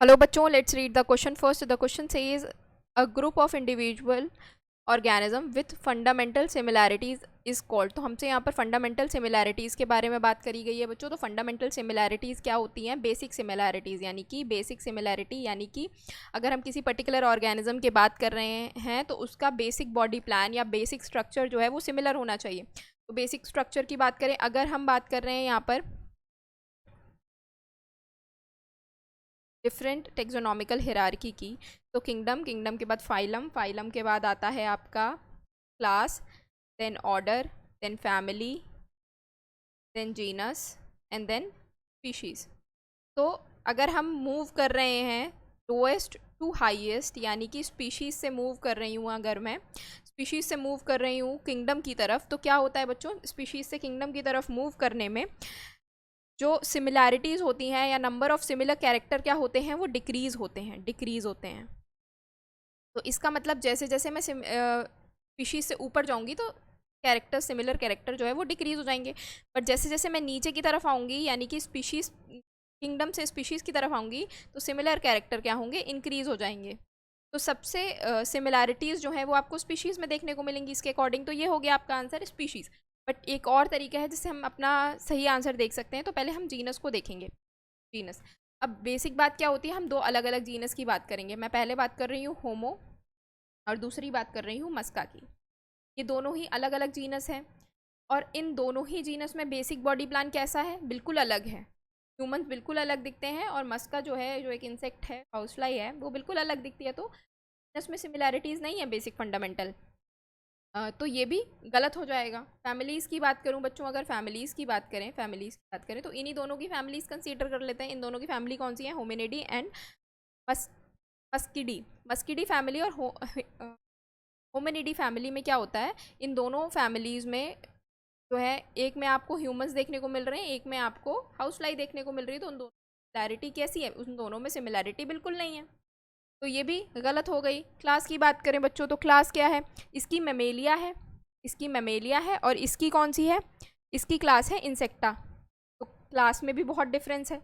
Hello बच्चों, let's read the question first. The question says a group of individual organism with fundamental similarities is called. तो हमसे यहाँ पर fundamental similarities के बारे में बात करी गई है बच्चों. तो फंडामेंटल सिमिलैरिटीज़ क्या होती हैं? बेसिक सिमिलैरिटीज़, यानी कि बेसिक सिमिलैरिटी यानी कि अगर हम किसी पर्टिकुलर ऑर्गेनिज्म की बात कर रहे हैं तो उसका बेसिक बॉडी प्लान या बेसिक स्ट्रक्चर जो है वो सिमिलर होना चाहिए. तो बेसिक स्ट्रक्चर की बात करें, अगर हम बात कर रहे हैं यहाँ पर डिफरेंट टेक्सोनॉमिकल हिरार्की की, तो किंगडम, किंगडम के बाद फाइलम, फाइलम के बाद आता है आपका class, then order, then family, then genus and then species. तो अगर हम मूव कर रहे हैं लोएस्ट टू हाईएस्ट, यानी कि स्पीशीज़ से मूव कर रही हूँ, अगर मैं स्पीशीज़ से मूव कर रही हूँ किंगडम की तरफ, तो क्या होता है बच्चों? स्पीशीज़ से किंगडम की तरफ मूव करने में जो सिमिलैरिटीज़ होती हैं या नंबर ऑफ सिमिलर कैरेक्टर क्या होते हैं, वो डिक्रीज़ होते हैं, डिक्रीज़ होते हैं. तो इसका मतलब जैसे जैसे मैं स्पीशीज़ से ऊपर जाऊंगी तो कैरेक्टर, सिमिलर कैरेक्टर जो है वो डिक्रीज़ हो जाएंगे. बट जैसे जैसे मैं नीचे की तरफ आऊँगी, यानी कि स्पीशीज़ किंगडम से स्पीशीज़ की तरफ आऊँगी, तो सिमिलर कैरेक्टर क्या होंगे? इंक्रीज़ हो जाएंगे. तो सबसे सिमिलैरिटीज़ जो है वो आपको स्पीशीज़ में देखने को मिलेंगी इसके अकॉर्डिंग. तो ये हो गया आपका आंसर, स्पीशीज़. बट एक और तरीका है जिससे हम अपना सही आंसर देख सकते हैं. तो पहले हम जीनस को देखेंगे. जीनस, अब बेसिक बात क्या होती है, हम दो अलग अलग जीनस की बात करेंगे. मैं पहले बात कर रही हूँ होमो और दूसरी बात कर रही हूँ मस्का की. ये दोनों ही अलग अलग जीनस हैं और इन दोनों ही जीनस में बेसिक बॉडी प्लान कैसा है? बिल्कुल अलग है. ह्यूमंस बिल्कुल अलग दिखते हैं और मस्का जो है, जो एक इंसेक्ट है, हाउस फ्लाई है, वो बिल्कुल अलग दिखती है. तो इसमें सिमिलैरिटीज़ नहीं है बेसिक फंडामेंटल. तो ये भी गलत हो जाएगा. फैमिलीज़ की बात करूं बच्चों, अगर फैमिलीज़ की बात करें तो इन्हीं दोनों की फैमिलीज़ कंसीडर कर लेते हैं. इन दोनों की फैमिली कौन सी है? होमिनिडी एंड मस मस्किडी. मस्किडी फैमिली और होमिनिडी फैमिली में क्या होता है? इन दोनों फैमिलीज़ में जो है, एक में आपको ह्यूमंस देखने को मिल रहे हैं, एक में आपको हाउस फ्लाई देखने को मिल रही है. तो उन दोनों सिमिलैरिटी कैसी है? उन दोनों में सिमिलैरिटी बिल्कुल नहीं है. तो ये भी गलत हो गई. क्लास की बात करें बच्चों, तो क्लास क्या है? इसकी मेमेलिया है, इसकी मेमेलिया है और इसकी कौन सी है? इसकी क्लास है इंसेक्टा. तो क्लास में भी बहुत डिफरेंस है,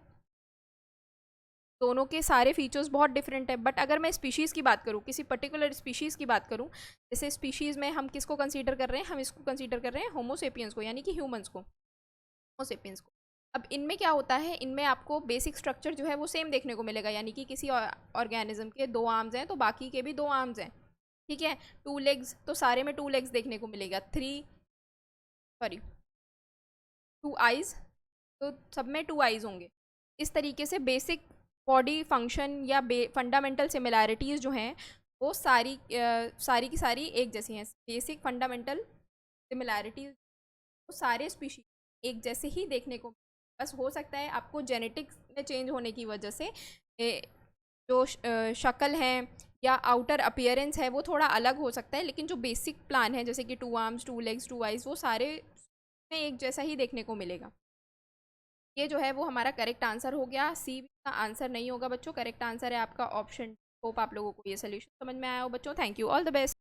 दोनों के सारे फीचर्स बहुत डिफरेंट है. बट अगर मैं स्पीशीज़ की बात करूँ, किसी पर्टिकुलर स्पीशीज़ की बात करूँ, जैसे स्पीशीज़ में हम किसको कंसीडर कर रहे हैं? हम इसको कंसीडर कर रहे हैं होमोसेपियंस को, यानी कि ह्यूमंस को, होमोसेपियंस को. अब इनमें क्या होता है? इनमें आपको बेसिक स्ट्रक्चर जो है वो सेम देखने को मिलेगा, यानी कि किसी ऑर्गेनिज्म के दो आर्म्स हैं तो बाकी के भी दो आर्म्स हैं. ठीक है. टू लेग्स, तो सारे में टू लेग्स देखने को मिलेगा. सॉरी, टू आइज, तो सब में टू आइज होंगे. इस तरीके से बेसिक बॉडी फंक्शन या फंडामेंटल सिमिलैरिटीज़ जो हैं वो सारी की सारी एक जैसी हैं. बेसिक फंडामेंटल सिमिलैरिटीज़ वो सारे स्पीशीज एक जैसे ही देखने को, बस हो सकता है आपको जेनेटिक्स में चेंज होने की वजह से जो शक्ल है या आउटर अपीयरेंस है वो थोड़ा अलग हो सकता है, लेकिन जो बेसिक प्लान है, जैसे कि two arms, two legs, two eyes, वो सारे में एक जैसा ही देखने को मिलेगा. ये जो है वो हमारा करेक्ट आंसर हो गया. सी का आंसर नहीं होगा बच्चों, करेक्ट आंसर है आपका ऑप्शन. होप आप लोगों को ये सोल्यूशन समझ में आया हो बच्चों. Thank you, all the best.